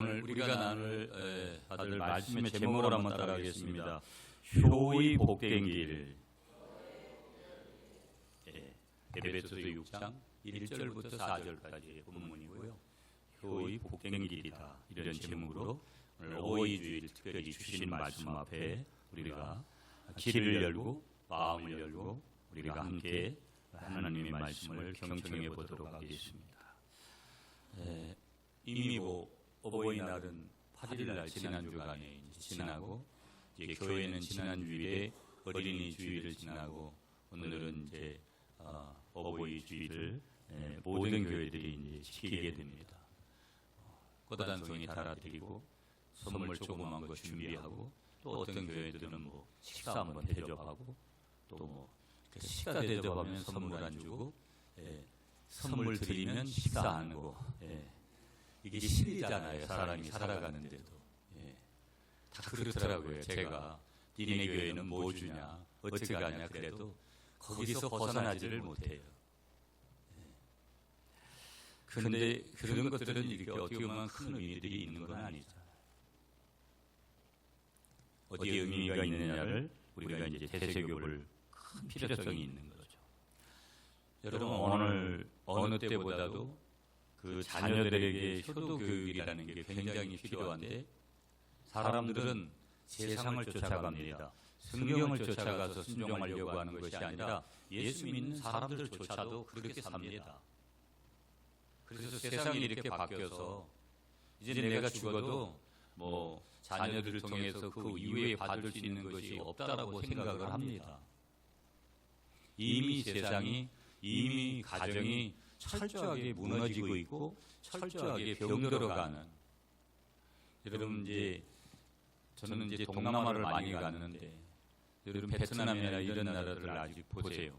오늘 우리가 받을 말씀의 제목을 한번 따라하겠습니다. 효의 복된 길. 에베소서 6장 1절부터 4절까지의 본문이고요. 효의 복된 길이다, 이런 제목으로 오늘 오이주일 특별히 주신 말씀 앞에 우리가 길을 열고 마음을 열고 우리가 함께 하나님의 말씀을 경청해 보도록 하겠습니다. 이미 어버이날은 8일날 지난주간에 지나고, 이제 교회는 지난 주일에 어린이 주일을 지나고, 오늘은 이제 어버이 주일을 모든 교회들이 이제 지키게 됩니다. 꽃 한 송이 달아드리고 선물 조그만 거 준비하고, 또 어떤 교회들은 식사 한번 대접하고, 또 식사 대접하면 선물 안 주고, 선물 드리면 식사하는 거. 이게 실이잖아요. 사람이 살아가는데도. 다 그렇더라고요. 제가 니네 교회는 뭐 주냐, 어찌 가냐 그래도 거기서 벗어나지를 못해요. 그런데 그런 것들은 이렇게 어떻게 보면 큰 의미들이 있는 건 아니잖아요. 어디에 의미가 있느냐를 우리가 이제 되새겨볼 큰 필요성이 있는 거죠. 여러분, 오늘 어느 때보다도 그 자녀들에게 효도 교육이라는 게 굉장히 필요한데, 사람들은 세상을 쫓아갑니다. 성경을 쫓아가서 순종하려고 하는 것이 아니라 예수 믿는 사람들조차도 그렇게 삽니다. 그래서 세상이 이렇게 바뀌어서 이제 내가 죽어도 자녀들을 통해서 그 이후에 받을 수 있는 것이 없다라고 생각을 합니다. 이미 세상이, 이미 가정이 철저하게 무너지고 있고 철저하게 병들어가는. 여러분, 저는 이제 동남아를 많이 갔는데, 여러분 베트남이나 이런 나라를 아직 보세요.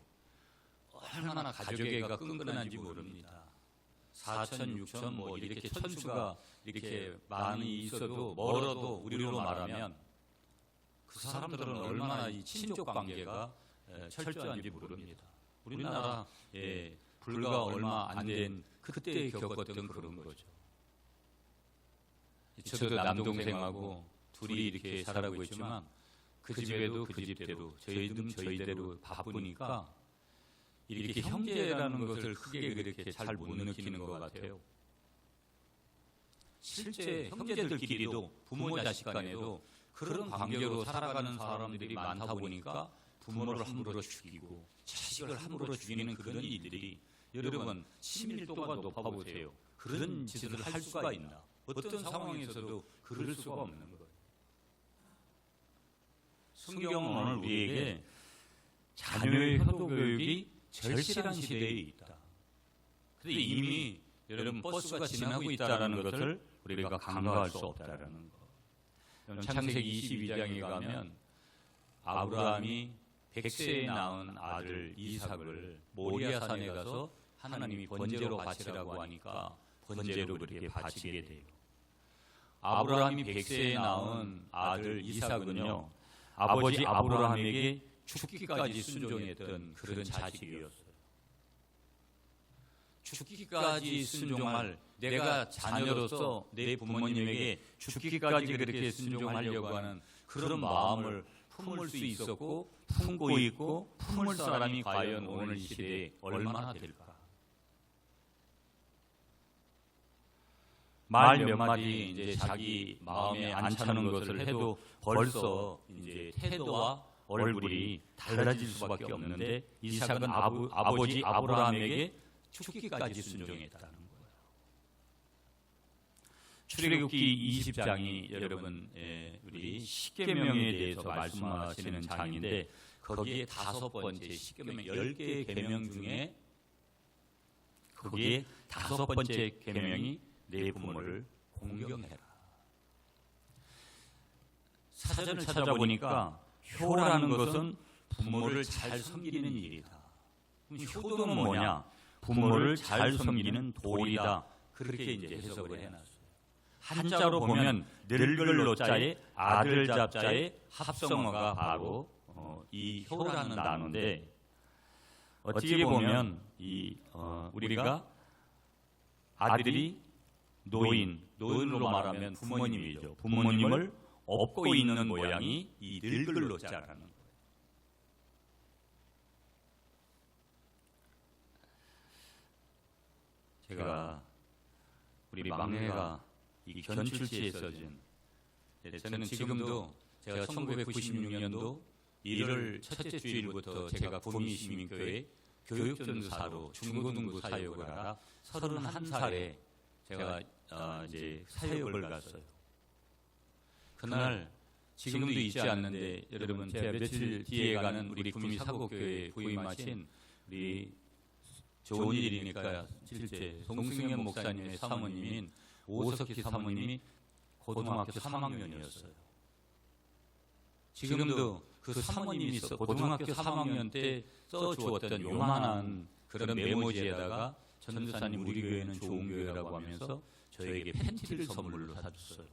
얼마나 가족애가 끈끈한지 모릅니다. 4천, 6천 이렇게 천수가 이렇게 많이 있어도 멀어도 우리로 말하면 그 사람들은 얼마나 이 친족 관계가 철저한지 모릅니다. 우리나라 불과 얼마 안 된 그때 겪었던 그런 거죠. 저도 남동생하고 둘이 이렇게 살아가고 있지만 그 집에도 그 집대로, 저희대로 바쁘니까 이렇게 형제라는 것을 크게 그렇게 잘 못 느끼는 것 같아요. 실제 형제들끼리도, 부모 자식 간에도 그런 관계로 살아가는 사람들이 많다 보니까 부모를 함부로 죽이고 자식을 함부로 죽이는 그런 일들이, 여러분 친밀도가 높아보세요. 그런 짓을 할 수가 있나? 어떤 상황에서도 그럴 수가 없는 거예요. 성경은 오늘 우리에게 자녀의 효도교육이 절실한 시대에 있다. 그런데 이미 여러분 버스가 지나고 있다는 것을 우리가 간과할 수 없다는 거. 창세기 22장에 가면 아브라함이 100세에 낳은 아들 이삭을 모리아산에 가서 하나님이 번제로 바치라고 하니까 번제로 그렇게 바치게 돼요. 아브라함이 100세에 낳은 아들 이삭은요, 아버지 아브라함에게 죽기까지 순종했던 그런 자식이었어요. 죽기까지 순종할, 내가 자녀로서 내 부모님에게 죽기까지 그렇게 순종하려고 하는 그런 마음을 품을 수 있었고, 품고 있고 품을 사람이 과연 오늘 이 시대에 얼마나 될까? 말 몇 마디 이제 자기 마음에 안 차는 것을 해도 벌써 이제 태도와 얼굴이 달라질 수밖에 없는데, 이삭은 아버지 아브라함에게 죽기까지 순종했다는 거예요. 출애굽기 20장이 여러분 우리 십계명에 대해서 말씀하시는 장인데, 거기에 5번째 십계명, 10개의 계명 중에 거기에 5번째 계명이 내 부모를 공경해라. 사전을 찾아보니까 효라는 것은 부모를 잘 섬기는 일이다. 그럼 효도는 뭐냐? 부모를 잘 섬기는 도리다. 그렇게 이제 해석을 해놨어요. 한자로 보면 늙을 노자에 아들 잡자의 합성어가 바로 이 효라는 단어인데, 어떻게 보면 우리가 아들이 노인으로 말하면 부모님이죠. 부모님을 업고 있는 모양이 이 늙을 노자라는 거예요. 제가 우리 막내가 이 견출지에 써진, 저는 지금도 제가 1996년도 1월 첫째 주일부터 제가 구미시민교회 교육전도사로 중고등부 사역을 하라 31살에 제가 이제 사역을 갔어요. 그날 지금도 잊지 않는데, 여러분 제가 며칠 뒤에 가는 우리 구미 사곡교회에 부임하신 우리 좋은 일이니까 실제 송승현 목사님의 사모님인 오석희 사모님이 고등학교 3학년이었어요. 지금도 그 사모님이 고등학교 3학년 때 써주었던 요만한 그런 메모지에다가 전도사님 우리 교회는 좋은 교회라고 하면서 저에게 팬티를 선물로 사줬어요.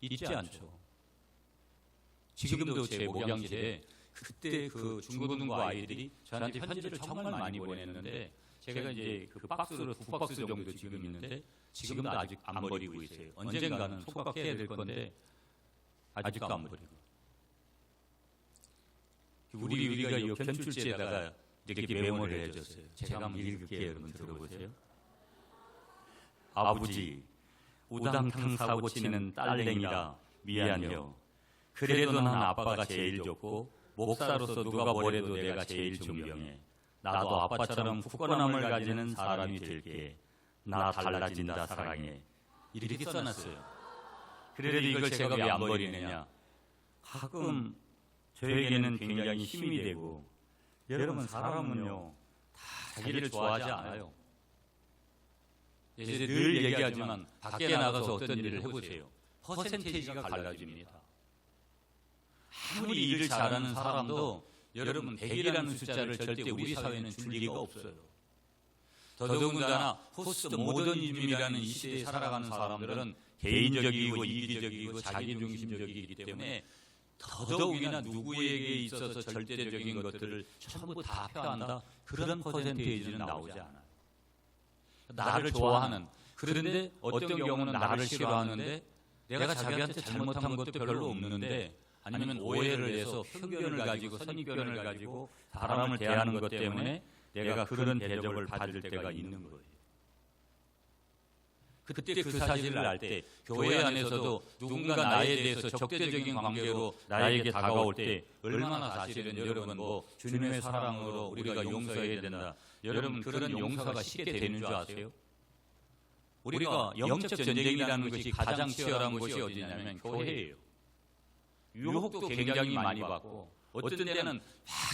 잊지 않죠. 지금도 제 목양지에 그때 그 중고등부 아이들이 저한테 편지를 정말 많이 보냈는데, 제가 이제 그 박스로 2박스 정도 지금 있는데 지금도 아직 안 버리고 있어요. 언젠가는 속박해야 될 건데 아직도 안 버리고. 우리가 이 견출지에다가 이렇게 메모를 해줬어요. 제가 한번 읽을게요. 여러분 들어보세요. 아버지, 우당탕 사고 치는 딸내미라 미안해요. 그래도 난 아빠가 제일 좋고 목사로서 누가 뭐래도 내가 제일 존경해. 나도 아빠처럼 굳건함을 가지는 사람이 될게. 나 달라진다 사랑해. 이렇게 써놨어요. 그래도 이걸 제가 왜 안 버리느냐. 가끔 저에게는 굉장히 힘이 되고, 여러분 사람은요 다 자기를 좋아하지 않아요. 늘 얘기하지만 밖에 나가서 어떤 일을 해보세요. 퍼센테이지가 갈라집니다. 아무리 일을 잘하는 사람도 여러분 100이라는 숫자를 절대 우리 사회는 줄 리가 없어요. 더더군다나 포스트 모더니즘이라는 이 시대에 살아가는 사람들은 개인적이고 이기적이고 자기중심적이기 때문에 더더욱이나 누구에게 있어서 절대적인 것들을 전부 다 표한다, 그런 퍼센테이지는 나오지 않아요. 나를 좋아하는, 그런데 어떤 경우는 나를 싫어하는데 내가 자기한테 잘못한 것도 별로 없는데, 아니면 오해를 해서 편견을 가지고 선입견을 가지고 사람을 대하는 것 때문에 내가 그런 대접을 받을 때가 있는 거예요. 그때 그 사실을 알 때 교회 안에서도 누군가 나에 대해서 적대적인 관계로 나에게 다가올 때 얼마나 사실은 여러분 주님의 사랑으로 우리가 용서해야 된다. 여러분 그런 용서가 쉽게 되는 줄 아세요? 우리가 영적 전쟁이라는 것이 가장 치열한 곳이 어디냐면 교회예요. 유혹도 굉장히 많이 받고, 어떤 때는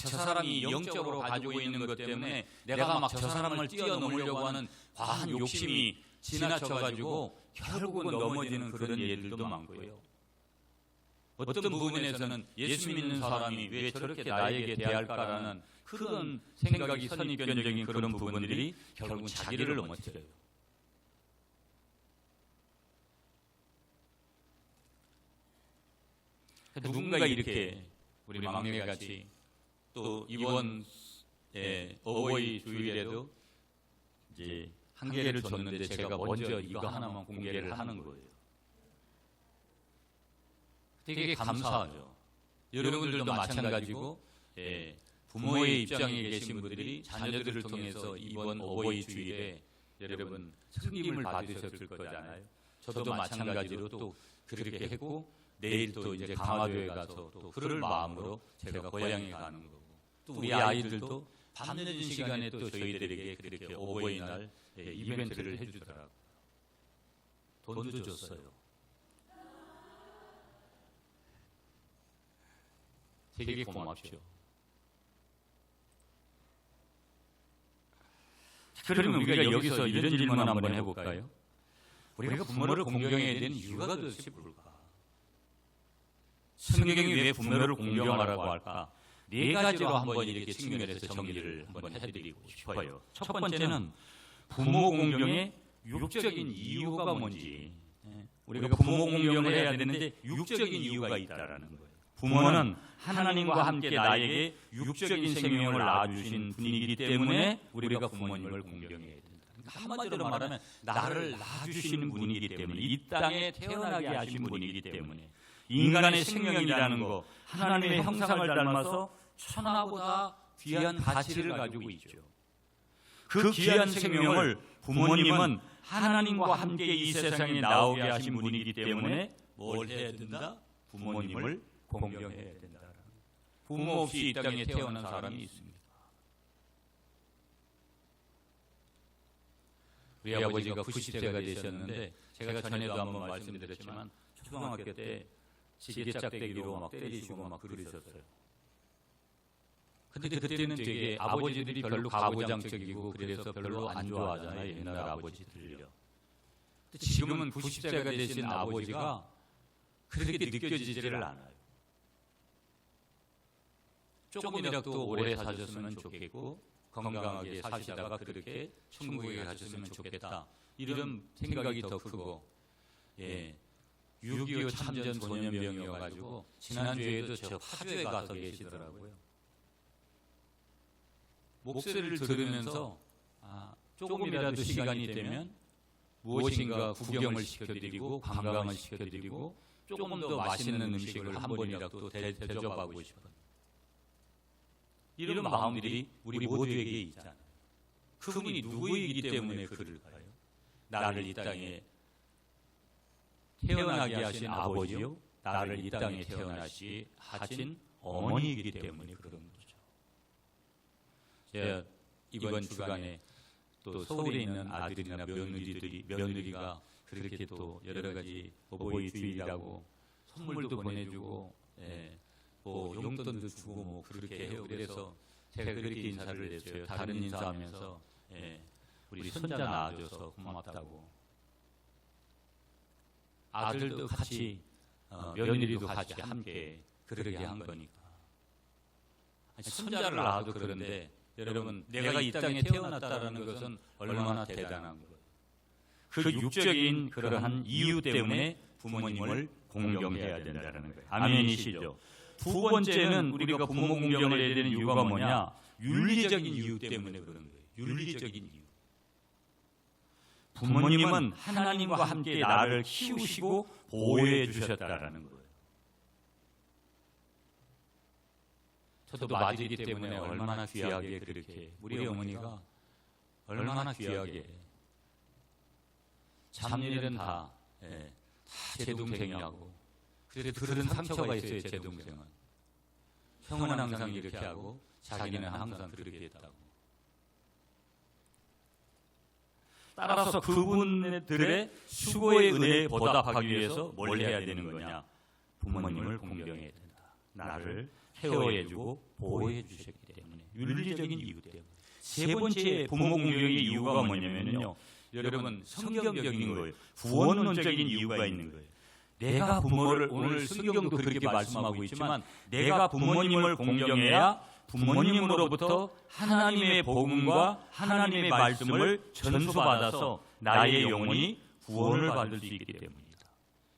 저 사람이 영적으로 가지고 있는 것 때문에 내가 막 저 사람을 뛰어넘으려고 하는 과한 욕심이 지나쳐가지고 결국은 넘어지는 그런 예들도 많고요. 어떤 부분에서는 예수 믿는 사람이 왜 저렇게 나에게 대할까라는 그런 생각이 선입견적인 그런 부분들이 결국 자기를 넘어뜨려요. 누군가 이렇게 우리 막내같이 또 이번 어버이 주일에도 이제 한 개를 줬는데 제가 먼저 이거 하나만 공개를 하는 거예요. 되게 감사하죠. 여러분들도 마찬가지고 부모의 입장에 계신 분들이 자녀들을 통해서 이번 어버이 주일에 여러분 섬김을 받으셨을 거잖아요. 저도 마찬가지로 또 그렇게 했고, 내일 또 이제 강화도에 가서 또 그럴 마음으로 제가 고향에 가는 거고, 또 우리 아이들도 밤늦은 시간에 또 저희들에게 그렇게 어버이날 이벤트를 해주더라고요. 돈도 줬어요. 되게 고맙죠. 그러면 우리가 여기서 이런 질문 한번 해볼까요? 우리가 부모를 공경해야 되는 이유가 도대체 뭘까? 성경이 왜 부모를 공경하라고 할까? 네 가지로 한번 이렇게 측면에서 정리를 한번 해드리고 싶어요. 첫 번째는 부모 공경의 육적인 이유가 뭔지. 우리가 부모 공경을 해야 되는데 육적인 이유가 있다라는 거예요. 부모는 하나님과 함께 나에게 육적인 생명을 낳아주신 분이기 때문에 우리가 부모님을 공경해야 된다. 한마디로 말하면 나를 낳아주시는 분이기 때문에, 이 땅에 태어나게 하신 분이기 때문에, 인간의 생명이라는 거, 하나님의 형상을 닮아서 천하보다 귀한 가치를 가지고 있죠. 그 귀한 생명을 부모님은 하나님과 함께 이 세상에 나오게 하신 분이기 때문에 뭘 해야 된다? 부모님을 공경해야 된다. 부모 없이 이 땅에 태어난 사람이 있습니다. 우리 아버지가 90세가 되셨는데 제가 전에도 한번 말씀드렸지만 초등학교 때 지게 짝대기로 막 때리시고 막 그러셨어요. 근데 그때는 되게 아버지들이 별로 가부장적이고 그래서 별로 안 좋아하잖아요, 옛날 아버지들요. 근데 지금은 90세가 되신 아버지가 그렇게 느껴지지를 않아요. 조금이라도 오래 사셨으면 좋겠고 건강하게 사시다가 그렇게 천국에 가셨으면 좋겠다, 이런 생각이 더 크고, 6.25 참전 소년병이어가지고 지난주에도 저 파주에 가서 계시더라고요. 목소리를 들으면서 조금이라도 시간이 되면 무엇인가 구경을 시켜드리고 관광을 시켜드리고 조금 더 맛있는 음식을 한 번이라도 대접하고 싶어요. 이런 마음들이 우리 모두에게 있잖아요. 그분이 누구이기 때문에 그럴까요? 나를 이 땅에 태어나게 하신 아버지요, 나를 이 땅에 하신 어머니이기 때문에 그런 거죠. 제가 이번 주간에 또 서울에 있는 아들이나 며느리가 그렇게 또 여러 가지 어버이 주일이라고 선물도 보내주고, 뭐 용돈도 주고 뭐 그렇게 해요. 그래서 제가 그렇게 인사를 했어요. 다른 인사하면서 우리 손자 낳아줘서 고맙다고. 아들도 같이 며느리도 같이 함께 그렇게 한 거니까. 손자를 낳아도 그런데 여러분, 내가 이 땅에 태어났다라는 것은 얼마나 대단한 거예요. 그 육적인 그러한 이유 때문에 부모님을 공경해야 된다는 거예요. 아멘이시죠? 두 번째는 우리가 부모 공경을 해야 되는 이유가 뭐냐? 윤리적인 이유 때문에 그런 거예요. 윤리적인 이유. 부모님은 하나님과 함께 나를 키우시고 보호해 주셨다라는 거예요. 저도 맞이기 때문에 얼마나 귀하게 그렇게 우리 어머니가 얼마나 귀하게 잡일은 다 제 동생이하고, 그래도 그런 상처가 있어요. 제 동생은 형은 항상 이렇게 하고 자기는 항상 그렇게 했다고. 따라서 그분들의 수고의 은혜에 보답하기 위해서 뭘 해야 되는 거냐? 부모님을 공경해야 된다. 나를 케어해주고 보호해주셨기 때문에, 윤리적인 이유 때문에. 세 번째 부모 공경의 이유가 뭐냐면요, 여러분 성경적인 거예요. 구원론적인 이유가 있는 거예요. 내가 부모를, 오늘 성경도 그렇게 말씀하고 있지만, 내가 부모님을 공경해야 부모님으로부터 하나님의 복음과 하나님의 말씀을 전수받아서 나의 영혼이 구원을 받을 수 있기 때문이다.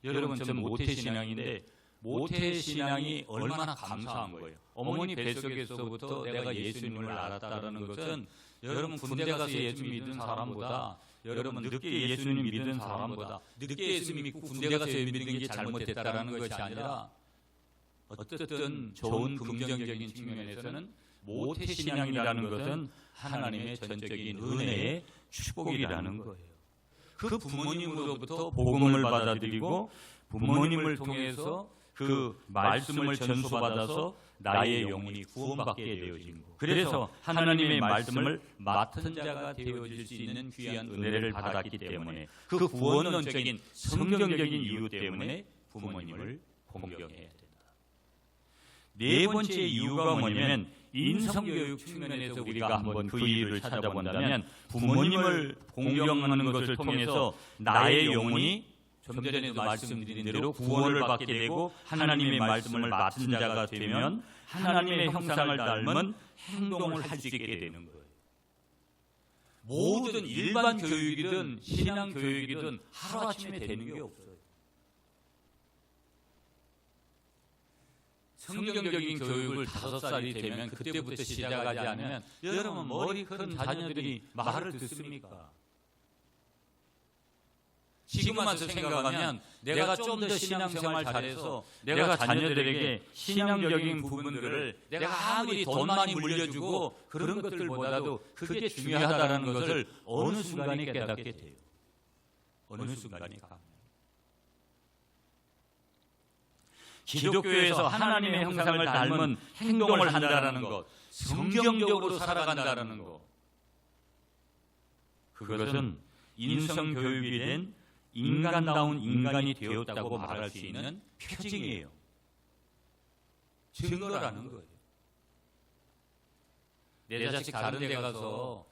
여러분, 전 모태신앙인데 모태신앙이 얼마나 감사한 거예요. 어머니 뱃속에서부터 내가 예수님을 알았다는 것은, 여러분 군대 가서 예수 믿은 사람보다, 여러분 늦게 예수님 믿은 사람보다, 늦게 예수 믿고 군대 가서 예수 믿는 게 잘못됐다라는 것이 아니라, 어쨌든 좋은 긍정적인 측면에서는 모태신앙이라는 것은 하나님의 전적인 은혜의 축복이라는 거예요. 그 부모님으로부터 복음을 받아들이고 부모님을 통해서 그 말씀을 전수받아서 나의 영혼이 구원받게 되어진 거. 그래서 하나님의 말씀을 맡은 자가 되어질 수 있는 귀한 은혜를 받았기 때문에, 그 구원론적인 성경적인 이유 때문에 부모님을 공경해야 된다. 네 번째 이유가 뭐냐면, 인성교육 측면에서 우리가 한번 그 이유를 찾아본다면, 부모님을 공경하는 것을 통해서 나의 영혼이 좀 전에도 말씀드린 대로 구원을 받게 되고 하나님의 말씀을 맡은 자가 되면 하나님의 형상을 닮은 행동을 할 수 있게 되는 거예요. 모든 일반 교육이든 신앙 교육이든 하루아침에 되는 게 없어요. 성경적인 교육을 5살이 되면 그때부터 시작하지 않으면 여러분 머리 큰 자녀들이 말을 듣습니까? 지금 와서 생각하면 내가 좀 더 신앙생활 잘해서 내가 자녀들에게 신앙적인 부분들을 내가 아무리 돈 많이 물려주고 그런 것들보다도 그게 중요하다는 것을 어느 순간에 깨닫게 돼요. 어느 순간에 가면. 기독교에서 하나님의 형상을 닮은 행동을 한다는 것, 성경적으로 살아간다는 것, 그것은 인성교육이 된 인간다운 인간이 되었다고 말할 수 있는 표징이에요. 증거라는 거예요. 내 자식 다른 데 가서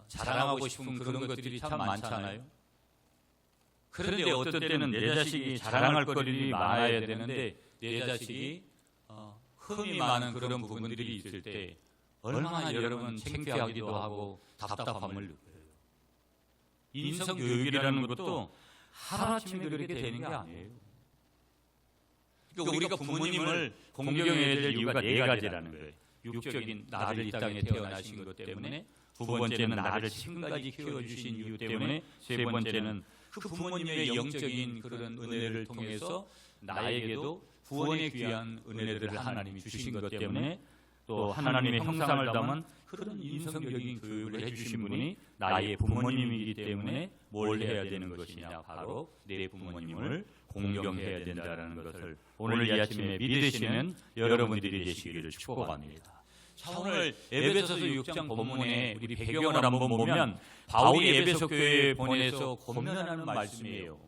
자랑하고 싶은 그런 것들이 참 많잖아요. 그런데 어떤 때는 내 자식이 자랑할 거리들이 많아야 되는데 내 자식이 흠이 많은 그런 부분들이 있을 때 얼마나 여러분 창피하기도 하고 답답함을 느껴요. 인성교육이라는 것도 하루아침에 그렇게 되는 게 아니에요. 그러니까 우리가 부모님을 공경해야 될 이유가 4가지라는 거예요. 육적인 나를 이 땅에 태어나신 것 때문에, 두 번째는 나를 지금까지 키워주신 이유 때문에, 세 번째는 그 부모님의 영적인 그런 은혜를 통해서 나에게도 구원의 귀한 은혜들을 하나님이 주신 것 때문에, 또 하나님의 형상을 담은 그런 인성적인 교육을 해주신 분이 나의 부모님이기 때문에 뭘 해야 되는 것이냐, 바로 내 부모님을 공경해야 된다는 것을 오늘 이 아침에 믿으시는 여러분들이 되시기를 축복합니다. 자, 오늘 에베소서 6장 본문에 우리 배경을 한번 보면 바울이 에베소 교회에 보내서 권면하는 말씀이에요.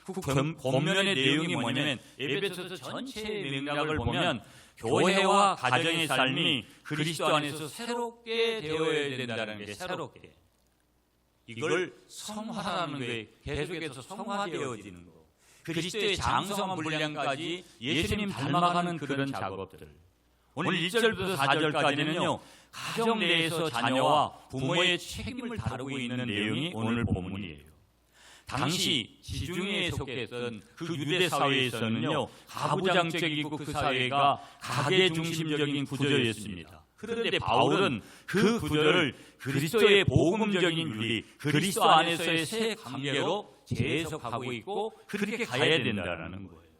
그 권면의 내용이 뭐냐면 에베소서 전체의 맥락을 보면 교회와 가정의 삶이 그리스도 안에서 새롭게 되어야 된다는 게, 새롭게. 이걸 성화라는 거예요. 계속해서 성화되어지는 거. 그리스도의 장성한 분량까지 예수님 닮아가는 그런 작업들. 오늘 1절부터 4절까지는요, 가정 내에서 자녀와 부모의 책임을 다루고 있는 내용이 오늘 본문이에요. 당시 지중해에 속했던 그 유대 사회에서는요, 가부장적이고 그 사회가 가계 중심적인 구조였습니다. 그런데 바울은 그 구조를 그리스도의 복음적인 윤리, 그리스도 안에서의 새 관계로 재해석하고 있고 그렇게 가야 된다는 거예요.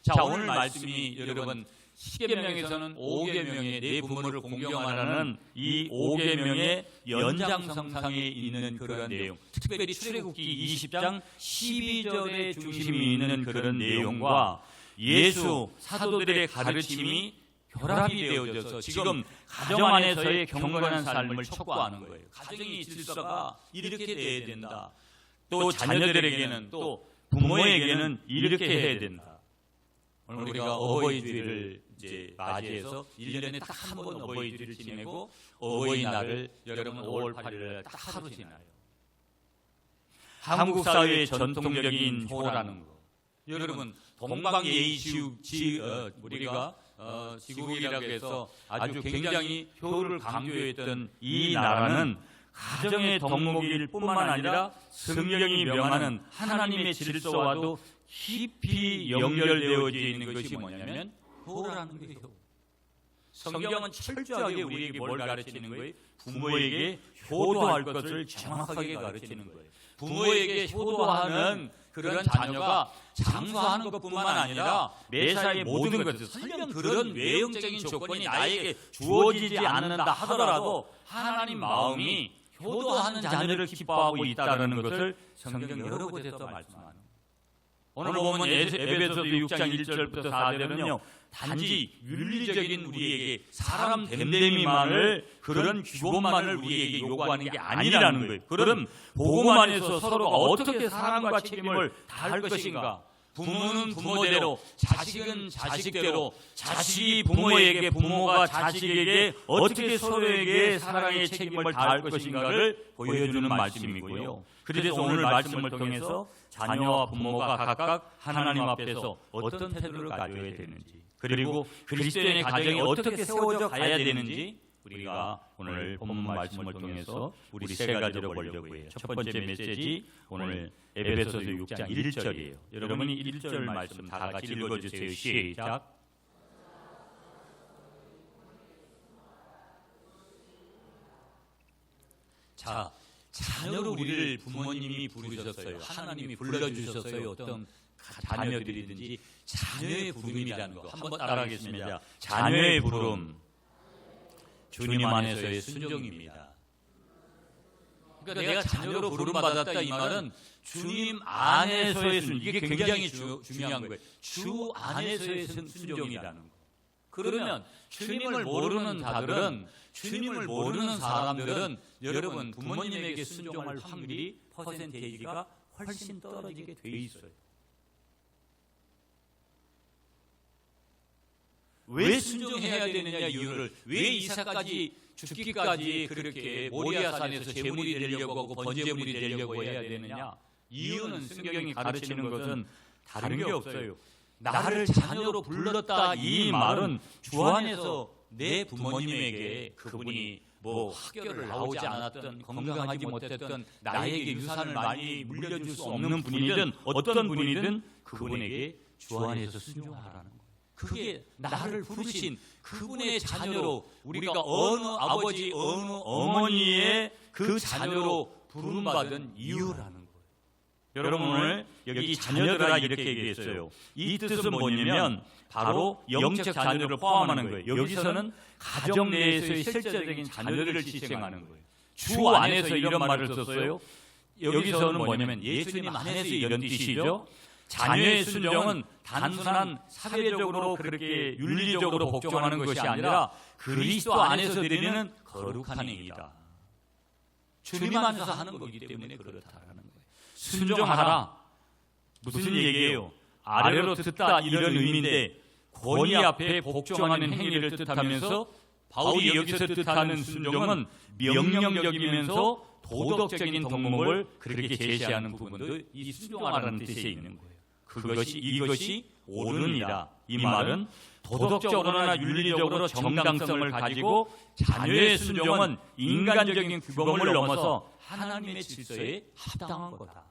자, 오늘 말씀이 여러분 10계명에서는 5계명의 내 부모를 공경하라는 이 5계명의 연장선상에 있는 그런 내용, 특별히 출애굽기 20장 12절의 중심이 있는 그런 내용과 예수 사도들의 가르침이 결합이 되어져서 지금 가정 안에서의 경건한 삶을 촉구하는 거예요. 가정의 질서가 이렇게 돼야 된다. 또 자녀들에게는, 또 부모에게는 이렇게 해야 된다. 오늘 우리가 어버이주일을 이제 맞이해서 1년에 딱 한 번 어버이주일을 지내고 어버이날을 여러분 5월 8일에 딱 하루 지나요. 한국 사회의 전통적인 효라는 거. 여러분 동방예의지국 우리가 지국이라고 해서 아주 굉장히 효를 강조했던 이 나라는 가정의 덕목일 뿐만 아니라 성경이 명하는 하나님의 질서와도 깊이 연결되어져 있는 것이 뭐냐면 효라는 거예요. 성경은 철저하게 우리에게 뭘 가르치는 거예요? 부모에게 효도할 것을 정확하게 가르치는 거예요. 부모에게 효도하는 그런 자녀가 장수하는 것뿐만 아니라 매사의 모든 것들, 설령 그런 외형적인 조건이 나에게 주어지지 않는다 하더라도 하나님 마음이 효도하는 자녀를 기뻐하고 있다는 것을 성경 여러 곳에서 말씀합니다. 오늘 보면 에베소서 6장 1절부터 4절은요, 단지 윤리적인 우리에게 사람 됨됨이만을, 그런 규범만을 우리에게 요구하는 게 아니라는 거예요. 그런 복음 안에서 서로가 어떻게 사랑과 책임을 다할 것인가, 부모는 부모대로, 자식은 자식대로, 자식이 부모에게, 부모가 자식에게 어떻게 서로에게 사랑의 책임을 다할 것인가를 보여주는 말씀이고요. 그래서 오늘 말씀을 통해서 자녀와 부모가 각각 하나님 앞에서 어떤 태도를 가져야 되는지, 그리고 그리스도인의 가정이 어떻게 세워져 가야 되는지 우리가 오늘 본문 말씀을 통해서 우리 3가지로 보려고 해요. 첫 번째 메시지, 오늘 에베소서 6장 1절이에요. 여러분이 1절 말씀 다 같이 읽어주세요. 시작. 자, 자녀로 우리를 부모님이 부르셨어요. 하나님이 불러주셨어요. 어떤 자녀들이든지 자녀의 부름이라는 거 한번 따라하겠습니다. 자녀의 부름, 주님 안에서의 순종입니다. 그러니까 내가 자녀로 부름받았다 이 말은 주님 안에서의 순종, 이게 굉장히 중요한 거예요. 주 안에서의 순종이라는 거. 그러면 주님을 모르는 자들은, 주님을 모르는 사람들은 여러분 부모님에게 순종할 확률이 퍼센테이지가 훨씬 떨어지게 돼 있어요. 왜 순종해야 되느냐 이유를, 왜 이삭까지 죽기까지 그렇게 모리아산에서 제물이 되려고 하고 번제물이 되려고 해야 되느냐? 이유는 성경이 가르치는 것은 다른 게 없어요. 나를 자녀로 불렀다 이 말은 주 안에서 내 부모님에게, 그분이 뭐 학교를 나오지 않았던, 건강하지 못했던, 나에게 유산을 많이 물려줄 수 없는 분이든 어떤 분이든 그분에게 주 안에서 순종하라는 거예요. 그게 나를 부르신 그분의 자녀로, 우리가 어느 아버지 어느 어머니의 그 자녀로 부름받은 이유라는 거예요. 여러분 오늘 여기 자녀들아 이렇게 얘기했어요. 이 뜻은 뭐냐면 바로 영적 자녀를 포함하는 거예요. 여기서는 가정 내에서의 실제적인 자녀들을 지칭하는 거예요. 주 안에서 이런 말을 썼어요. 여기서는 뭐냐면 예수님 안에서 이런 뜻이죠. 자녀의 순종은 단순한 사회적으로 그렇게 윤리적으로 복종하는 것이 아니라 그리스도 안에서 드리는 거룩한 행위다. 주님 안에서 하는 거기 때문에 그렇다라는 거예요. 순종하라. 무슨 얘기예요? 아래로 듣다 이런 의미인데 권위 앞에 복종하는 행위를 뜻하면서 바울이 여기서 뜻하는 순종은 명령적이면서 도덕적인 덕목을 그렇게 제시하는 부분도 이 순종하라는 뜻에 있는 거예요. 이것이 옳으니라. 이 말은 도덕적으로나 윤리적으로 정당성을 가지고 자녀의 순종은 인간적인 규범을 넘어서 하나님의 질서에 합당한 거다.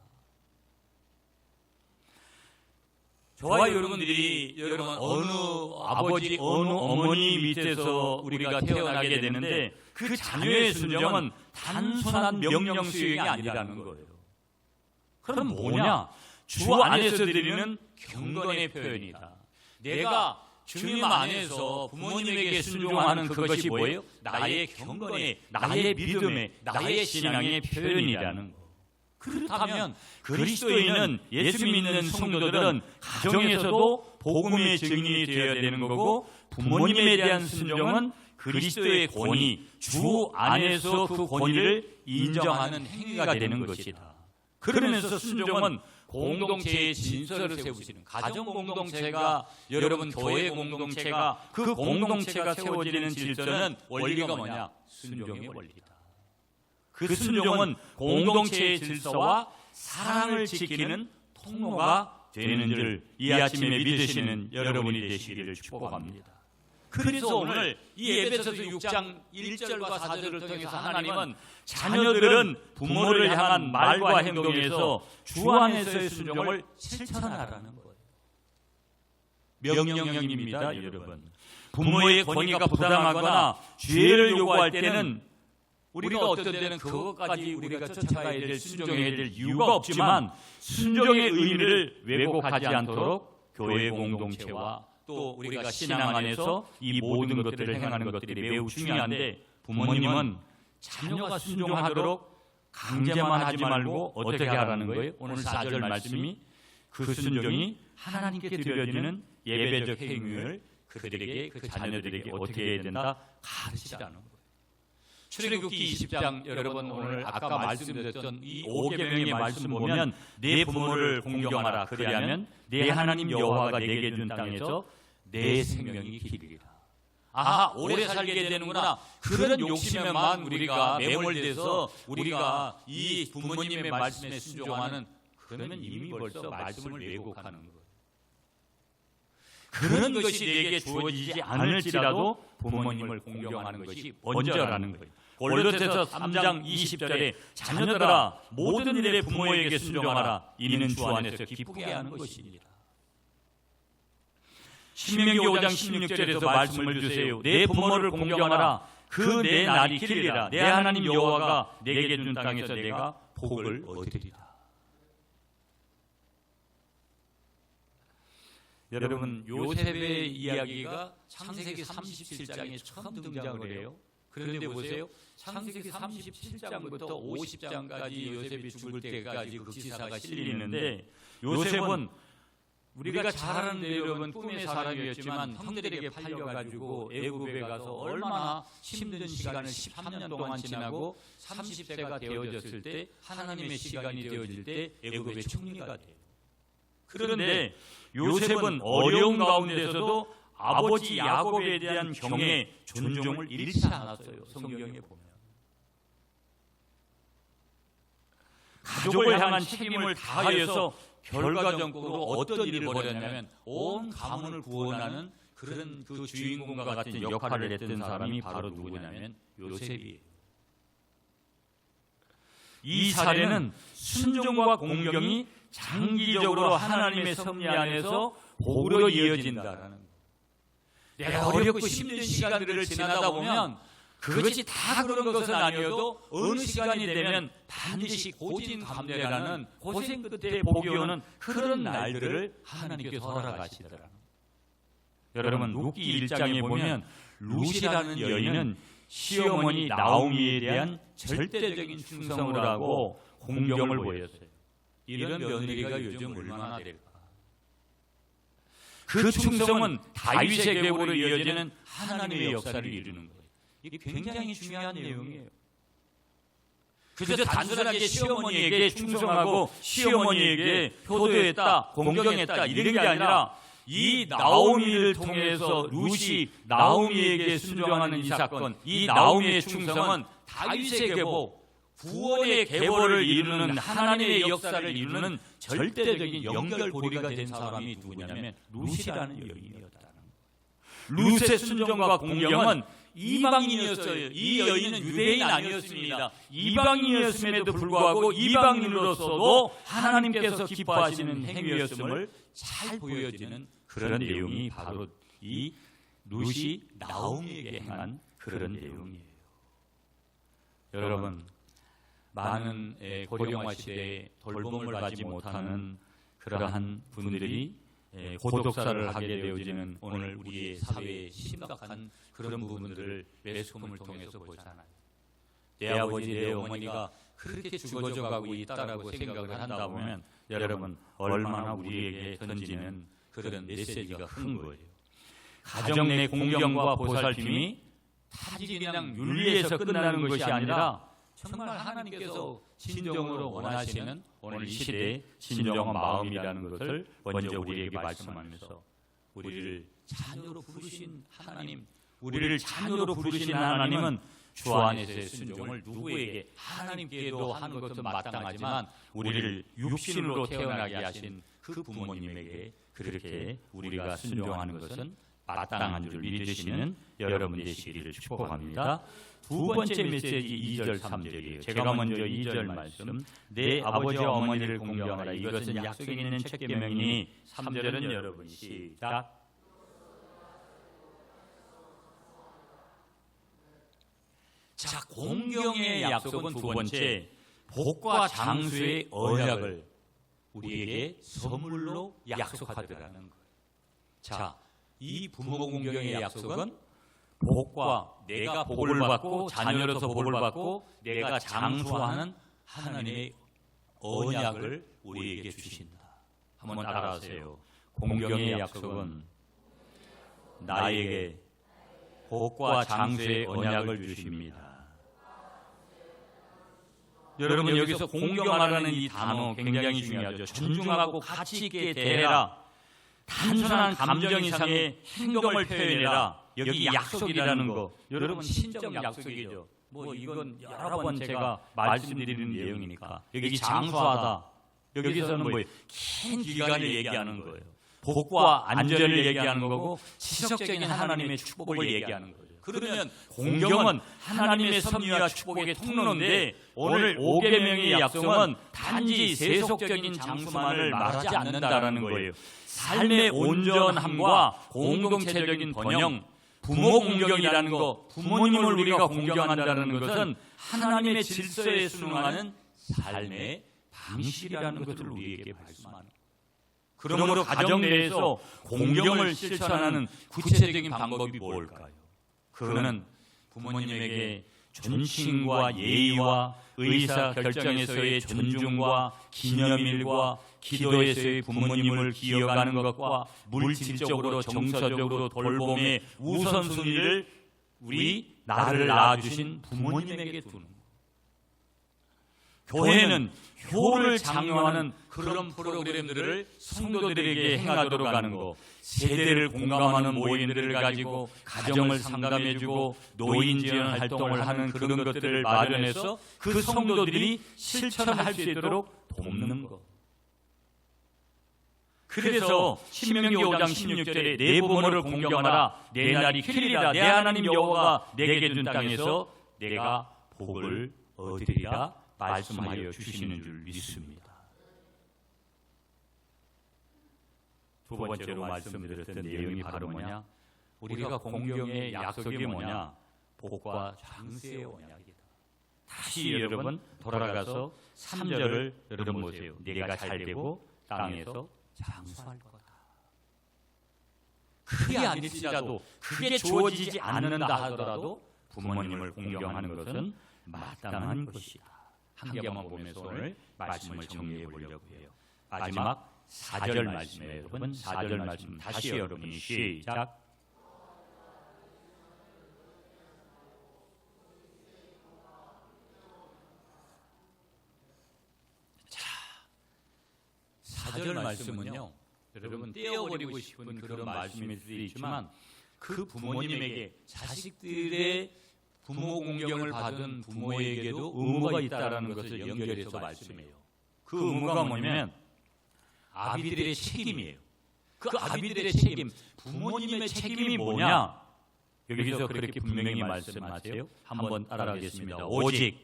저와 여러분들이 어느 아버지 어느 어머니 밑에서 우리가 태어나게 되는데 그 자녀의 순종은 단순한 명령 수행이 아니라는 거예요. 그럼 뭐냐? 주 안에서 드리는 경건의 표현이다. 내가 주님 안에서 부모님에게 순종하는 그것이 뭐예요? 나의 경건의, 나의 믿음의, 나의 신앙의 표현이라는 거. 그렇다면 그리스도인은, 예수 믿는 성도들은 가정에서도 복음의 증인이 되어야 되는 거고, 부모님에 대한 순종은 그리스도의 권위, 주 안에서 그 권위를 인정하는 행위가 되는 것이다. 그러면서 순종은 공동체의 진서를 세우시는, 가정 공동체가, 여러분 교회 공동체가, 그 공동체가 세워지는 질서는 원리가 뭐냐? 순종의 원리다. 그 순종은 공동체의 질서와 사랑을 지키는 통로가 되는 줄 이 아침에 믿으시는 여러분이 되시기를 축복합니다. 그래서 오늘 이 에베소서 6장 1절과 4절을 통해서 하나님은 자녀들은 부모를 향한 말과 행동에서 주 안에서의 순종을 실천하라는 거예요. 명령입니다, 여러분. 부모의 권위가 부당하거나 죄를 요구할 때는 우리가 어떤 때는 그것까지 우리가 쫓아가야 될, 순종해야 될 이유가 없지만 순종의 의미를 왜곡하지 않도록 교회 공동체와 또 우리가 신앙 안에서 이 모든 것들을 행하는 것들이 매우 중요한데, 부모님은 자녀가 순종하도록 강제만 하지 말고 어떻게 하라는 거예요? 오늘 4절 말씀이 그 순종이 하나님께 드려지는 예배적 행위를 그들에게, 그 자녀들에게 어떻게 해야 된다? 가르치라는 거예요. 출애굽기 20장, 여러분 오늘 아까 말씀드렸던 이 5계명의 말씀 보면 내 부모를 공경하라, 그리하면 내 하나님 여호와가 내게 준 땅에서 내 생명이 기르리라. 아하, 오래 살게 되는구나. 그런 욕심에만 우리가 매몰돼서 우리가 이 부모님의 말씀에 순종하는, 그러면 이미 벌써 말씀을 왜곡하는 거예요. 그런 것이 내게 주어지지 않을지라도 부모님을 공경하는 것이 먼저라는 거예요. 골로새서 3장 20절에 자녀들아 모든 일에 부모에게 순종하라, 이는 주 안에서 기쁘게 하는 것이니라. 신명기 5장 16절에서 말씀을 주세요. 내 부모를 공경하라. 그 내 날이 길리라. 내 하나님 여호와가 내게 준 땅에서 내가 복을 얻으리라. 여러분, 요셉의 이야기가 창세기 37장에 처음 등장을 해요. 그런데 보세요. 창세기 37장부터 50장까지 요셉이 죽을 때까지 그 기사가 실리는데, 요셉은 우리가 잘 아는 대로 여러분 꿈의 사람이었지만 형들에게 팔려가지고 애굽에 가서 얼마나 힘든 시간을 13년 동안 지나고 30세가 되어졌을 때, 하나님의 시간이 되어질 때 애굽의 총리가 돼요. 그런데 요셉은 어려운 가운데서도 아버지 야곱에 대한 경애, 존중을 잃지 않았어요. 성경에 보면 가족을 향한 책임을 다하여서 결과적으로 어떤 일을 벌였냐면 온 가문을 구원하는 그런 그 주인공과 같은 역할을 했던 사람이 바로 누구냐면 요셉이에요. 이 사례는 순종과 공경이 장기적으로 하나님의 섭리 안에서 복으로 이어진다라는 거예요. 내가 어렵고 힘든 시간들을 지나다 보면 그것이 다 그런 것은 아니어도 어느 시간이 되면 반드시 고진감래라는 고생 끝에 복이 오는 그런 날들을 하나님께서 허락하시더라고요. 여러분, 룻기 1장에 보면 룻이라는 여인은 시어머니 나오미에 대한 절대적인 충성을 하고 공경을 보였어요. 이런 며느리가 요즘 얼마나 될까? 그 충성은 다윗의 계보로 이어지는 하나님의 역사를 이루는 거예요. 이게 굉장히 중요한 내용이에요. 그저 단순하게 시어머니에게 충성하고 시어머니에게 효도했다, 공경했다 이런 게 아니라 이 나오미를 통해서 룻이 나오미에게 순종하는 이 사건, 이 나오미의 충성은 다윗의 계보, 구원의 계보를 이루는 하나님의 역사를 이루는 절대적인 연결고리가 된 사람이 누구냐면 룻이라는 여인이었다는 거예요. 룻의 순종과 공경은 이방인이었어요. 이 여인은 유대인 아니었습니다. 이방인이었음에도 불구하고 이방인으로서도 하나님께서 기뻐하시는 행위였음을 잘 보여지는 그런 내용이 바로 이 룻이 나오미에게 행한 그런 내용이에요. 여러분, 많은 고령화 시대에 돌봄을 받지 못하는 그러한 분들이 고독사를 하게 되어지는 오늘 우리의 사회의 심각한 그런 부분들을 매스컴을 통해서 보잖아요. 내 아버지, 내 어머니가 그렇게 죽어져 가고 있다라고 생각을 한다 보면 여러분, 얼마나 우리에게 던지는 그런 메시지가 큰 거예요. 가정 내 공경과 보살핌이 단지 그냥 윤리에서 끝나는 것이 아니라 정말 하나님께서 진정으로 원하시는 오늘 이 시대의 진정한 마음이라는 것을 먼저 우리에게 말씀하면서 우리를 자녀로 부르신 하나님, 우리를 자녀로 부르신 하나님은 주 안에서의 순종을 누구에게, 하나님께도 하는 것은 마땅하지만 우리를 육신으로 태어나게 하신 그 부모님에게 그렇게 우리가 순종하는 것은 마땅한 줄 믿으시는 여러분 되시기를 축복합니다. 두 번째 메시지 2절 3절이에요. 제가 먼저 2절 말씀, 내 아버지와 어머니를 공경하라. 이것은 약속이 있는 첫 계명이니 3절은 여러분 시작. 자, 공경의 약속은 두 번째, 복과 장수의 언약을 우리에게 선물로 약속하더라는 거예요. 자, 이 부모 공경의 약속은 복과, 내가 복을 받고 자녀로서 복을 받고 내가 장수하는 하나님의 언약을 우리에게 주신다. 한번 따라하세요. 공경의 약속은 나에게 복과 장수의 언약을 주십니다. 여러분, 여기서 공경하라는 이 단어 굉장히 중요하죠. 존중하고 가치 있게 대해라. 단순한 감정 이상의 행동을 표현해라. 여기 약속이라는 거, 여러분 신적 약속이죠. 뭐 이건 여러 번 제가 말씀드리는 내용이니까. 여기 장수하다, 여기서는 뭐예요? 긴 기간을 얘기하는 거예요. 복과 안전을 얘기하는 거고 지속적인 하나님의 축복을 얘기하는 거예요. 그러면 공경은 하나님의 섭리와 축복의 통로인데 오늘 5계명의 약속은 단지 세속적인 장수만을 말하지 않는다라는 거예요. 삶의 온전함과 공동체적인 번영, 부모 공경이라는 것, 부모님을 우리가 공경한다는 것은 하나님의 질서에 순응하는 삶의 방식이라는 것을 우리에게 말씀하는 거예요. 그러므로 가정 내에서 공경을 실천하는 구체적인 방법이 뭘까요? 그거는 부모님에게 존칭과 예의와 의사 결정에서의 존중과 기념일과 기도에서의 부모님을 기억하는 것과 물질적으로 정서적으로 돌봄의 우선순위를 우리 나를 낳아주신 부모님에게 두는 거예요. 교회는 효를 장려하는 그런 프로그램들을 성도들에게 행하도록 하는 거, 세대를 공감하는 모임들을 가지고 가정을 상담해주고 노인 지원 활동을 하는 그런 것들을 마련해서 그 성도들이 실천할 수 있도록 돕는 거. 그래서 신명기 5장 16절에 내 부모를 공경하라, 내 날이 길리라, 내 하나님 여호와가 내게 준 땅에서 내가 복을 얻으리라 말씀하여 주시는 줄 믿습니다. 두 번째로 말씀드렸던 내용이 바로 뭐냐? 우리가 공경의 약속이 뭐냐? 복과 장세의 언약이다. 다시 여러분 돌아가서 3절을 여러분 보세요. 내가 잘되고 땅에서 장수할 거다. 그게 아닐지라도, 그게 주어지지 않는다 하더라도 부모님을 공경하는 것은 마땅한 것이다. 한 개만 보면서 오늘 말씀을 정리해 보려고 해요. 마지막 4절 말씀이에요. 여러분 4절 말씀 다시 여러분이 시작. 자, 4절 말씀은요, 여러분 떼어버리고 싶은 그런 말씀일 수도 있지만 그 부모님에게 자식들의 부모 공경을 받은 부모에게도 의무가 있다는 것을 연결해서 말씀해요. 그 의무가 뭐냐면 아비들의 책임이에요. 그 아비들의 책임, 부모님의 책임이 뭐냐? 여기서 그렇게 분명히 말씀하세요. 한번 따라하겠습니다. 오직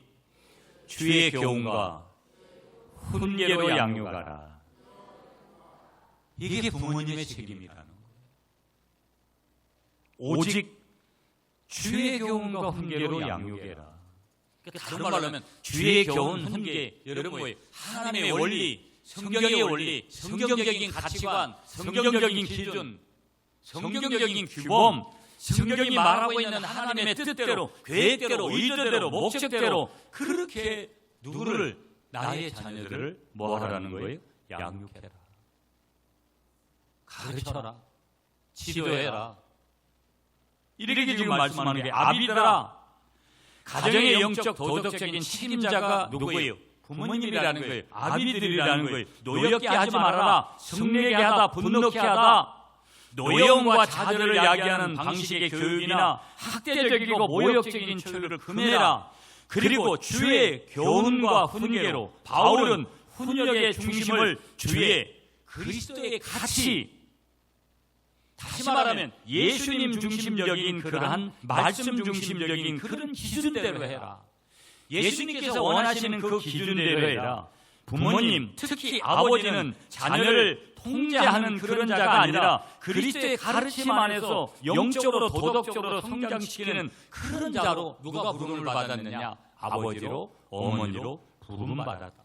주의 교훈과 훈계로 양육하라. 이게 부모님의 책임이라는 거예요. 오직 주의 교훈과 훈계로 양육해라. 그러니까 다른 말로 하면 주의 교훈, 훈계, 여러분 뭐예요? 하나님의 원리, 성경의 원리, 성경적인 가치관, 성경적인 기준, 성경적인 규범, 성경이 말하고 있는 하나님의 뜻대로, 계획대로, 의도대로, 목적대로 그렇게 누구를, 나의 자녀들을 뭐 하라는 거예요? 양육해라. 가르쳐라. 지도해라. 이렇게 지금 말씀하는 게 아비들아, 가정의 영적 도덕적인 책임자가 누구예요? 부모님이라는 거예요. 아비들이라는 거예요. 노엽게 하지 말아라. 성내게 하다, 분노케 하다. 노여움과 자절을 야기하는 방식의 교육이나 학대적이고 모욕적인 처우를 금해라. 그리고 주의 교훈과 훈계로, 바울은 훈육의 중심을 주의 그리스도의 가치, 다시 말하면 예수님 중심적인 그러한 말씀 중심적인 그런 기준대로 해라. 예수님께서 원하시는 그 기준대로 해라. 부모님, 특히 아버지는 자녀를 통제하는 그런 자가 아니라 그리스도의 가르침 안에서 영적으로 도덕적으로 성장시키는 그런 자로 누가 부름을 받았느냐? 아버지로, 어머니로 부름받았다.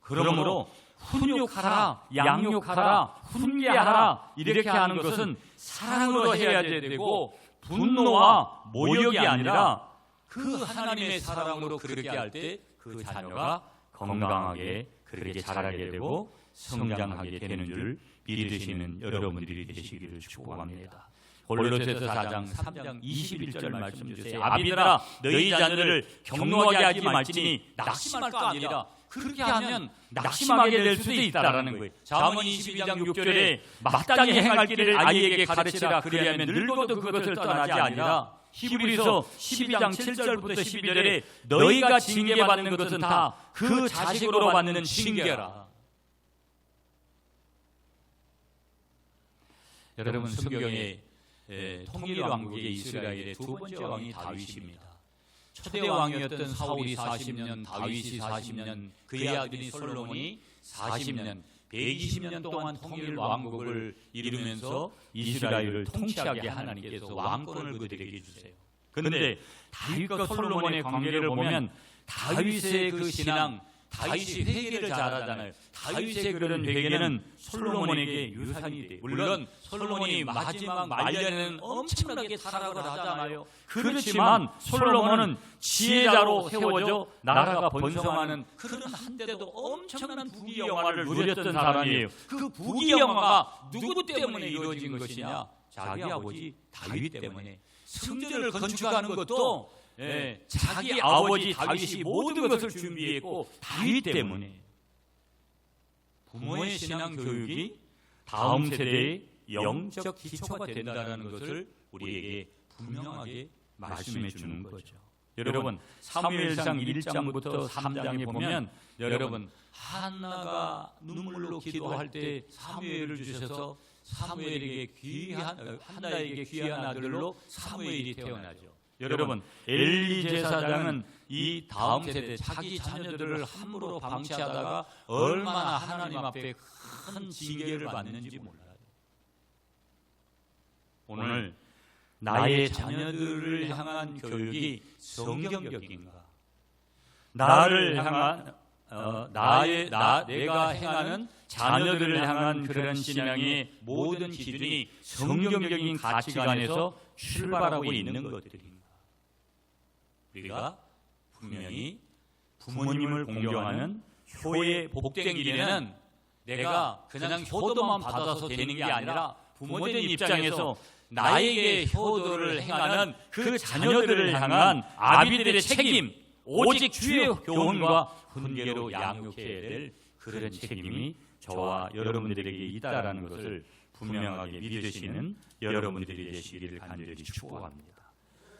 그러므로 훈육하라, 양육하라, 훈계하라 이렇게 하는 것은 사랑으로 해야 되고 분노와 모욕이 아니라 그 하나님의 사랑으로 그렇게 할 때 그 자녀가 건강하게 그렇게 자라게 되고 성장하게 되는 줄 믿으시는 여러분들이 되시기를 축복합니다. 골로새서 4장 3장 21절 말씀 주세요. 아비들아, 너희 자녀를 경노하게 하지 말지니 낙심할 거 아니라 그렇게 하면 낙심하게 될 수도 있다라는 거예요. 잠언 22장 6절에 마땅히 행할 길을 아이에게 가르치라. 그리하면 늙어도 그것을 떠나지 아니라 히브리서 12장 7절부터 12절에 너희가 징계받는 것은 다 그 자식으로 받는 징계라. 여러분 성경에 통일왕국의 이스라엘의 두 번째 왕이 다윗입니다. 초대 왕이었던 사울이 40년, 다윗이 40년, 그의 아들인 솔로몬이 40년, 120년 동안 통일 왕국을 이루면서 이스라엘을 통치하게 하나님께서 왕권을 그들에게 주세요. 그런데 다윗과 솔로몬의 관계를 보면 다윗의 그 신앙, 다윗이 회개를 잘하잖아요. 다윗의 그런 회개는 솔로몬에게 유산이 돼요. 물론 솔로몬이 마지막 말년에는 엄청나게 타락을 하잖아요. 그렇지만 솔로몬은 지혜자로 세워져 나라가 번성하는 그런 한때도 엄청난 부귀영화를 누렸던 사람이에요. 그 부귀영화가 누구 때문에 이루어진 것이냐? 자기 아버지 다윗 때문에. 성전을 건축하는 것도 자기 아버지 다윗이 모든 것을 준비했고 다윗 때문에. 부모의 신앙 교육이 다음 세대의 영적 기초가 된다는 것을 우리에게 분명하게 말씀해 주는 거죠. 여러분 사무엘상 1장부터 3장에 보면 여러분 한나가 눈물로 기도할 때 사무엘을 주셔서 사무엘에게 한나에게 귀한 아들로 사무엘이 태어나죠. 여러분 엘리 제사장은 이 다음 세대 자기 자녀들을 함부로 방치하다가 얼마나 하나님 앞에 큰 징계를 받는지 몰라요. 오늘 나의 자녀들을 향한 교육이 성경적인가? 나를 향한 내가 행하는 자녀들을 향한 그런 신앙의 모든 기준이 성경적인 가치관에서 출발하고 있는 것들인가? 우리가 분명히 부모님을 공경하는 효의 복된 길에는 내가 그냥 효도만 받아서 되는 게 아니라 부모된 입장에서 나에게 효도를 행하는 그 자녀들을 향한 아비들의 책임, 오직 주의 교훈과 훈계로 양육해야 될 그런 책임이 저와 여러분들에게 있다라는 것을 분명하게 믿으시는 여러분들이 되시기를 간절히 축복합니다.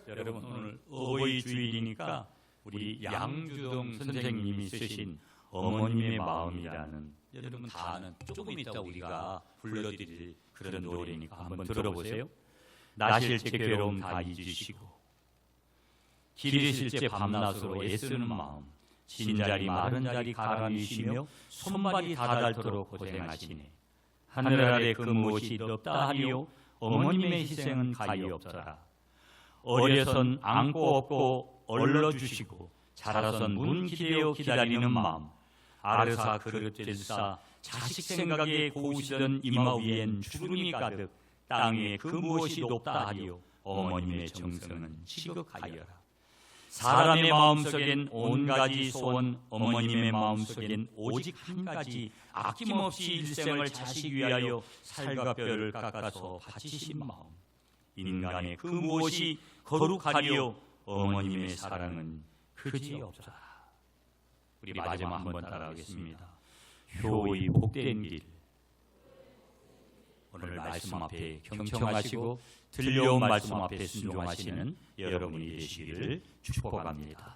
여러분 오늘 어버이 주일이니까 우리 양주동 선생님이 쓰신 어머님의 마음이라는 여러분 다 아는 조금 이따 우리가 불러드릴 그런 노래니까 한번 들어보세요. 나실제 괴로움 다 잊으시고 길이실제 밤낮으로 애쓰는 마음 진자리 마른 자리 가라앉으시며 손발이 다 닳도록 고생하시네. 하늘 아래 그 무엇이 없다 하리요 어머님의 희생은 가히 없더라. 어려선 안고 업고 얼러주시고 자라선 문 기대어 기다리는 마음 아르사 그릇 들사 자식 생각에 고우시던 이마 위엔 주름이 가득 땅 위에 그 무엇이 높다 하리요 어머님의 정성은 시극하여라. 사람의 마음속엔 온 가지 소원 어머님의 마음속엔 오직 한 가지 아낌없이 일생을 자식 위하여 살과 뼈를 깎아서 바치신 마음 인간의 그 무엇이 거룩하리요 어머님의 사랑은 그지없더라. 우리 마지막 한번 따라하겠습니다. 효의 복된 길. 오늘 말씀 앞에 경청하시고 들려온 말씀 앞에 순종하시는 여러분이 되시기를 축복합니다.